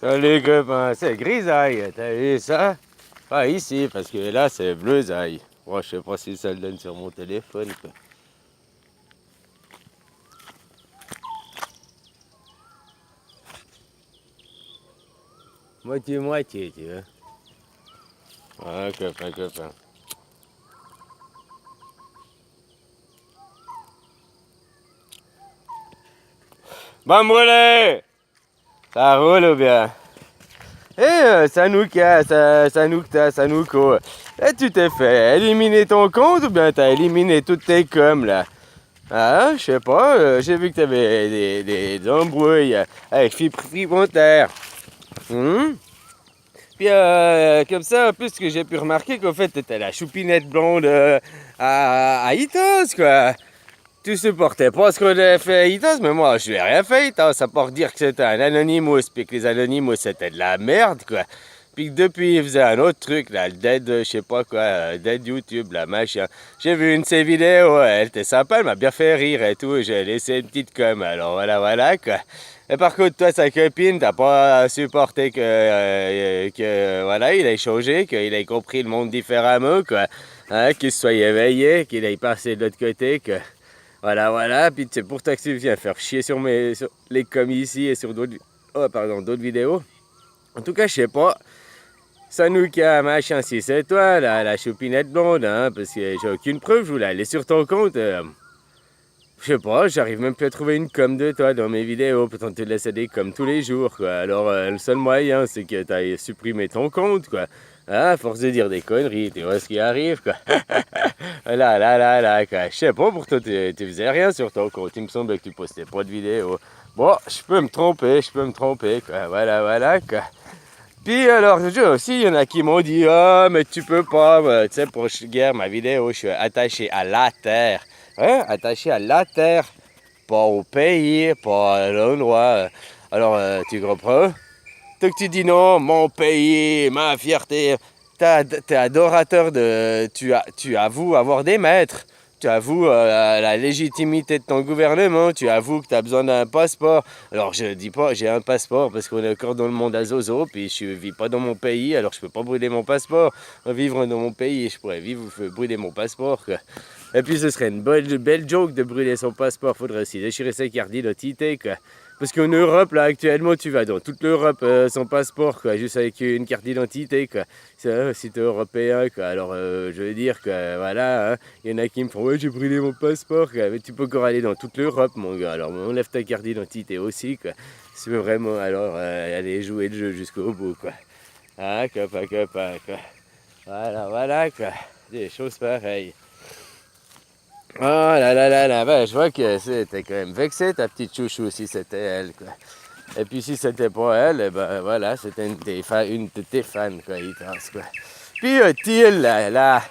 Salut copain, c'est grisaille, t'as vu ça? Pas ici, parce que là c'est bleusaille. Moi je sais pas si ça le donne sur mon téléphone quoi. Moitié-moitié, tu vois. Ah copain. Bambolé! Ça roule ou bien? Sanouko, tu t'es fait éliminer ton compte ou bien t'as éliminé toutes tes coms là? Ah, je sais pas, j'ai vu que t'avais des embrouilles avec Fripmontaire. Puis comme ça, en plus, que j'ai pu remarquer qu'en fait, t'étais la choupinette blonde à Itos, quoi. Tu supportais pas ce qu'on avait fait à Itos, mais moi, je lui ai rien fait à Itos, à part dire que c'était un Anonymous, puis que les Anonymous, c'était de la merde, quoi. Puis que depuis, il faisait un autre truc, là, le dead, je sais pas quoi, dead YouTube, là, machin. J'ai vu une de ses vidéos, elle était sympa, elle m'a bien fait rire et tout, j'ai laissé une petite com, alors voilà, quoi. Et par contre, toi, sa copine, t'as pas supporté que voilà, il ait changé, qu'il ait compris le monde différemment, quoi. Hein, qu'il se soit éveillé, qu'il ait passé de l'autre côté, que voilà. Puis c'est pour toi que tu viens faire chier sur les coms ici et sur d'autres vidéos. En tout cas, je sais pas. Sanouka, machin, si c'est toi, la choupinette blonde, hein, parce que j'ai aucune preuve, je voulais aller sur ton compte. Je sais pas, j'arrive même plus à trouver une com de toi dans mes vidéos. Pourtant, tu laisses des coms tous les jours, quoi. Alors, le seul moyen, c'est que tu ailles supprimer ton compte, quoi. Ah, à force de dire des conneries, tu vois ce qui arrive, quoi. Là, quoi. Je sais pas, pourtant, tu faisais rien sur ton compte. Il me semble que tu postais pas de vidéos. Bon, je peux me tromper, quoi. Voilà, quoi. Puis alors, je dis aussi, il y en a qui m'ont dit, ah, mais tu peux pas, tu sais, pour guerre, ma vidéo, je suis attaché à la terre. Hein, attaché à la terre, pas au pays, pas à l'endroit. Alors, tu comprends? Donc tu dis non, mon pays, ma fierté. T'es adorateur de. Tu avoues avoir des maîtres. Tu avoues la légitimité de ton gouvernement. Tu avoues que tu as besoin d'un passeport. Alors je dis pas, j'ai un passeport parce qu'on est encore dans le monde à zozo. Puis je vis pas dans mon pays, alors je peux pas brûler mon passeport. Vivre dans mon pays, je pourrais brûler mon passeport, quoi. Et puis ce serait une belle joke de brûler son passeport. Faudrait aussi déchirer sa carte d'identité, quoi. Parce qu'en Europe, là, actuellement, tu vas dans toute l'Europe sans passeport, quoi, juste avec une carte d'identité, quoi. C'est si t'es européen, quoi. Alors, je veux dire que, voilà, hein, il y en a qui me font, ouais, j'ai brûlé mon passeport, quoi. Mais tu peux encore aller dans toute l'Europe, mon gars. Alors, enlève ta carte d'identité aussi, quoi. Si tu veux vraiment, alors, aller jouer le jeu jusqu'au bout, quoi. Ah, quoi. Voilà, quoi. Des choses pareilles. Oh là, ben, je vois que t'es quand même vexé, ta petite chouchou, si c'était elle, quoi. Et puis si c'était pas elle, eh ben voilà, c'était une de tes fans, quoi, il pense, quoi. Puis Thiel, là,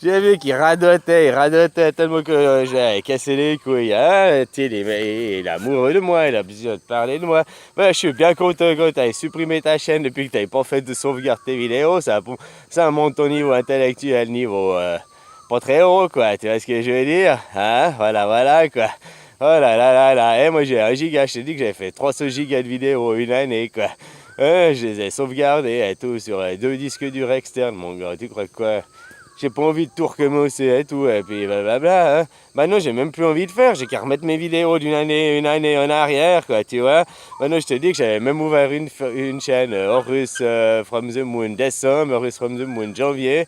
j'ai vu qu'il il radotait tellement que j'ai cassé les couilles, hein. Thiel, il est amoureux de moi, il a besoin de parler de moi. Ben, je suis bien content que tu aies supprimé ta chaîne depuis que tu n'avais pas fait de sauvegarde tes vidéos, ça monte ton niveau intellectuel, niveau pas très haut, quoi, tu vois ce que je veux dire? Hein? Voilà, quoi. Oh là. Eh, moi j'ai 1 giga, je t'ai dit que j'avais fait 300 gigas de vidéos une année, quoi. Je les ai sauvegardés et tout sur 2 disques durs externes, mon gars. Tu crois quoi? J'ai pas envie de tout recommencer et tout, et puis blablabla, hein. Maintenant, j'ai même plus envie de faire. J'ai qu'à remettre mes vidéos une année en arrière, quoi, tu vois. Maintenant, je te dis que j'avais même ouvert une chaîne Horus from the Moon décembre, Horus from the Moon janvier.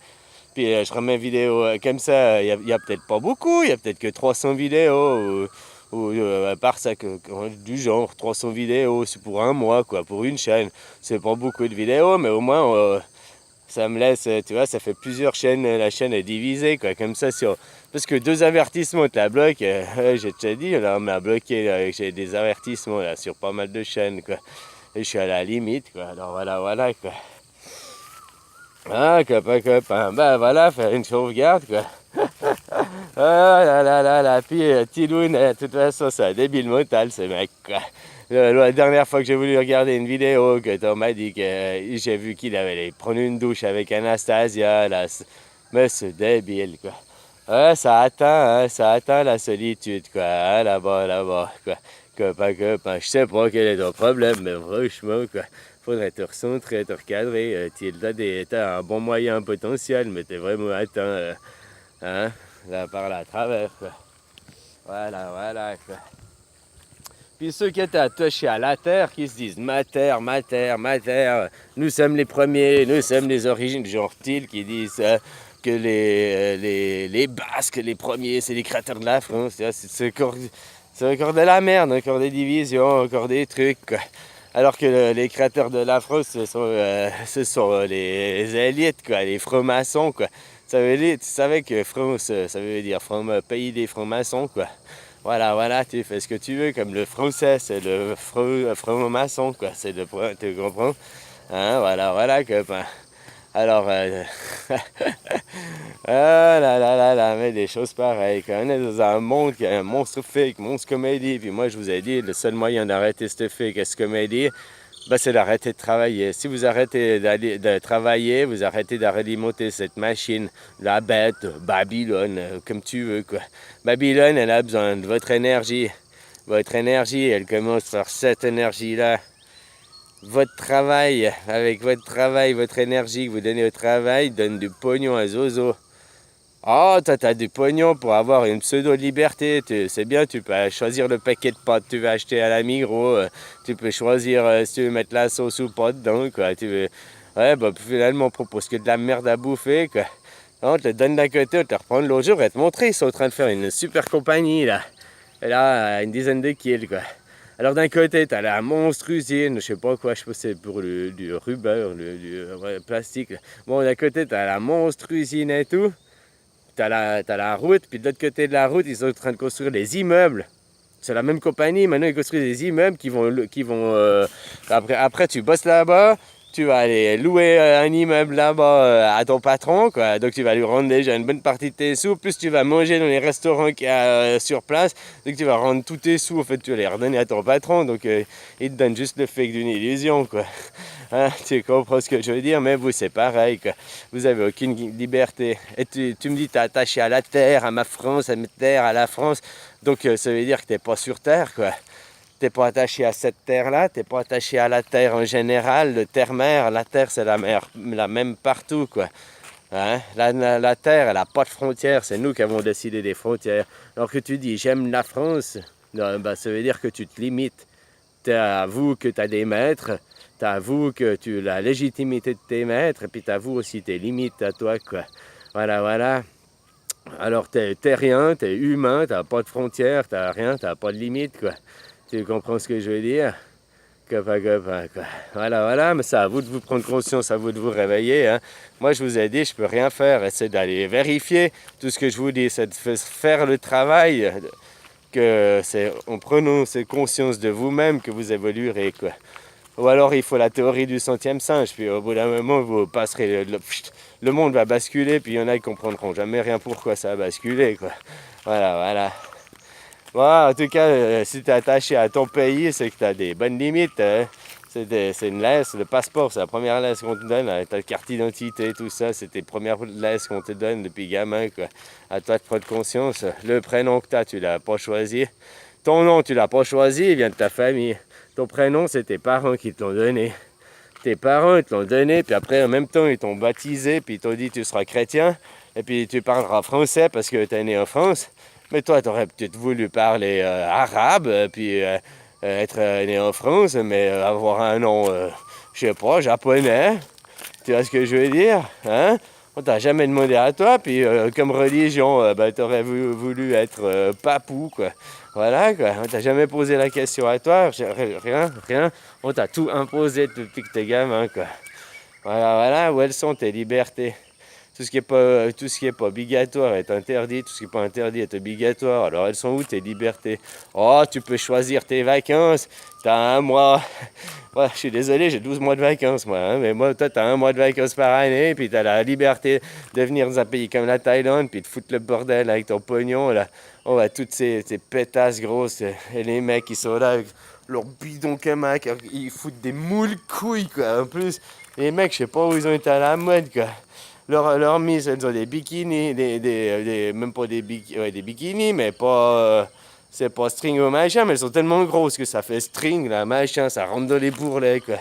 Puis je remets une vidéo comme ça, il y a peut-être pas beaucoup, il y a peut-être que 300 vidéos, ou à part ça, du genre 300 vidéos, c'est pour un mois, quoi, pour une chaîne. C'est pas beaucoup de vidéos, mais au moins ça me laisse, tu vois, ça fait plusieurs chaînes, la chaîne est divisée, quoi, comme ça, parce que 2 avertissements, tu la bloques, j'ai déjà dit, là, on m'a bloqué, là, j'ai des avertissements là, sur pas mal de chaînes, quoi. Et je suis à la limite, quoi, alors voilà, quoi. Ah, copain, ben voilà, faire une sauvegarde, quoi. Ah là, puis Tiloun, de toute façon, c'est un débile mental, ce mec, quoi. La dernière fois que j'ai voulu regarder une vidéo, que Tom m'a dit que j'ai vu qu'il avait allé prendre une douche avec Anastasia, là, mais c'est débile, quoi. Ouais, ça atteint la solitude, quoi, hein, là-bas, quoi. Copain, je sais pas quel est ton problème, mais franchement, quoi. Faudrait te recentrer, te recadrer. T'as un bon moyen, un potentiel, mais t'es vraiment atteint, hein, là, par là, à travers, quoi. Voilà, quoi. Puis ceux qui étaient attachés à la terre, qui se disent ma terre, nous sommes les premiers, nous sommes les origines, genre Thiel qui disent que les Basques, les premiers, c'est les créateurs de la France. C'est encore de la merde, encore des divisions, encore des trucs, quoi. Alors que les créateurs de la France, ce sont les élites, quoi, les francs-maçons, quoi. Tu savais que France, ça veut dire pays des francs-maçons, quoi. Voilà, tu fais ce que tu veux, comme le français, c'est le franc-maçon, quoi. C'est le point, tu comprends? Hein, voilà, copain. Alors, ah là, mais des choses pareilles. Quand on est dans un monde qui a un monstre fake, monstre comédie, puis moi je vous ai dit, le seul moyen d'arrêter cette fake et cette comédie, c'est d'arrêter de travailler. Si vous arrêtez de travailler, vous arrêtez d'alimenter cette machine, la bête, Babylone, comme tu veux, quoi. Babylone, elle a besoin de votre énergie. Votre énergie, elle commence par cette énergie-là. Votre travail, avec votre travail, votre énergie que vous donnez au travail, donne du pognon à Zozo. Oh, toi, t'as du pognon pour avoir une pseudo-liberté. C'est bien, tu peux choisir le paquet de pâtes que tu veux acheter à la Migros. Tu peux choisir si tu veux mettre la sauce ou pas dedans, quoi. Ouais, finalement, on propose que de la merde à bouffer, quoi. On te le donne d'un côté, on te le reprend de l'autre jour et te montrer. Ils sont en train de faire une super compagnie, là. Et là, une dizaine de kills, quoi. Alors d'un côté, tu as la monstre usine, je sais pas quoi, je pense que c'est pour du rubber, du plastique. Bon, d'un côté, tu as la monstre usine et tout. T'as la route, puis de l'autre côté de la route, ils sont en train de construire des immeubles. C'est la même compagnie, maintenant ils construisent des immeubles après tu bosses là-bas, tu vas aller louer un immeuble là-bas à ton patron, quoi. Donc tu vas lui rendre déjà une bonne partie de tes sous, plus tu vas manger dans les restaurants qu'il y a sur place, donc tu vas rendre tous tes sous, en fait tu vas les redonner à ton patron, donc il te donne juste le fake d'une illusion, quoi. Hein, tu comprends ce que je veux dire, mais vous c'est pareil, quoi. Vous avez aucune liberté. Et tu me dis, tu es attaché à la terre, à ma France, à mes terres, à la France, donc ça veut dire que tu n'es pas sur terre, quoi. T'es pas attaché à cette terre-là, t'es pas attaché à la terre en général, le terre-mer, la terre c'est la même partout, quoi. Hein? La terre, elle n'a pas de frontières, c'est nous qui avons décidé des frontières. Alors que tu dis j'aime la France, non, ça veut dire que tu te limites. T'avoues que tu as des maîtres, t'avoues que tu as la légitimité de tes maîtres, et puis t'avoues aussi tes limites à toi, quoi. Voilà. Alors t'es rien, t'es humain, t'as pas de frontières, t'as rien, t'as pas de limite, quoi. Tu comprends ce que je veux dire? Copain, quoi. Voilà, mais c'est à vous de vous prendre conscience, à vous de vous réveiller, hein. Moi, je vous ai dit, je peux rien faire. Essayez d'aller vérifier. Tout ce que je vous dis, c'est de faire le travail. Que c'est en prenant cette conscience de vous-même que vous évoluerez, quoi. Ou alors, il faut la théorie du centième singe. Puis, au bout d'un moment, vous passerez... Le monde va basculer, puis il y en a qui comprendront jamais rien pourquoi ça a basculé, quoi. Voilà. Bon, en tout cas, si tu es attaché à ton pays, c'est que tu as des bonnes limites. Hein. C'est une laisse, le passeport, c'est la première laisse qu'on te donne. Ta carte d'identité, tout ça, c'est tes premières laisses qu'on te donne depuis gamin, quoi. À toi de prendre conscience. Le prénom que tu l'as pas choisi. Ton nom, tu l'as pas choisi, il vient de ta famille. Ton prénom, c'est tes parents qui te l'ont donné. Tes parents, ils te l'ont donné, puis après, en même temps, ils t'ont baptisé, puis ils t'ont dit tu seras chrétien, et puis tu parleras français parce que tu es né en France. Mais toi, tu aurais peut-être voulu parler arabe, puis être né en France, mais avoir un nom, je sais pas, japonais. Tu vois ce que je veux dire? Hein? On t'a jamais demandé à toi, puis comme religion, tu aurais voulu être papou, quoi. Voilà, quoi. On t'a jamais posé la question à toi, rien. On t'a tout imposé depuis que t'es gamin, quoi. Voilà, où elles sont tes libertés? Tout ce qui est pas obligatoire est interdit, tout ce qui n'est pas interdit est obligatoire. Alors elles sont où tes libertés? Oh, tu peux choisir tes vacances, t'as un mois. Ouais, je suis désolé, j'ai 12 mois de vacances, moi. Hein, mais moi, toi, t'as un mois de vacances par année, puis t'as la liberté de venir dans un pays comme la Thaïlande, puis de foutre le bordel avec ton pognon. Là. On voit toutes ces pétasses grosses, et les mecs qui sont là avec leur bidon Kamak, ils foutent des moules couilles, quoi. En plus, les mecs, je sais pas où ils ont été à la mode, quoi. Leur mise, elles ont des bikinis, même pas des bikinis, mais pas, c'est pas string ou machin, mais elles sont tellement grosses que ça fait string, là, machin, ça rentre dans les bourrelets, quoi.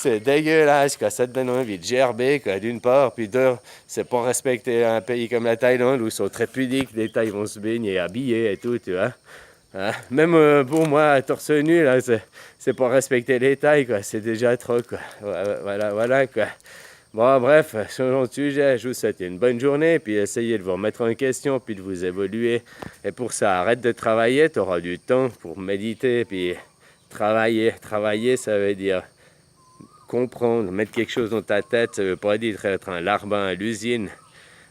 C'est dégueulasse, quoi. Ça te donne envie de gerber, quoi, d'une part. Puis deux, c'est pas respecter un pays comme la Thaïlande où ils sont très pudiques. Les Thaïs vont se baigner habillés et tout, tu vois. Hein? Même pour moi, torse nu, là, c'est pas respecter les Thaïs, quoi. C'est déjà trop, quoi. Voilà, quoi. Bon, bref, changeons de sujet. Je vous souhaite une bonne journée, puis essayez de vous remettre en question, puis de vous évoluer. Et pour ça, arrête de travailler, tu auras du temps pour méditer, puis travailler. Travailler, ça veut dire comprendre, mettre quelque chose dans ta tête, ça veut pas dire être un larbin à l'usine.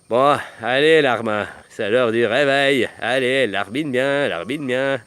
Bon, allez, larbin, c'est l'heure du réveil. Allez, larbine bien, larbine bien.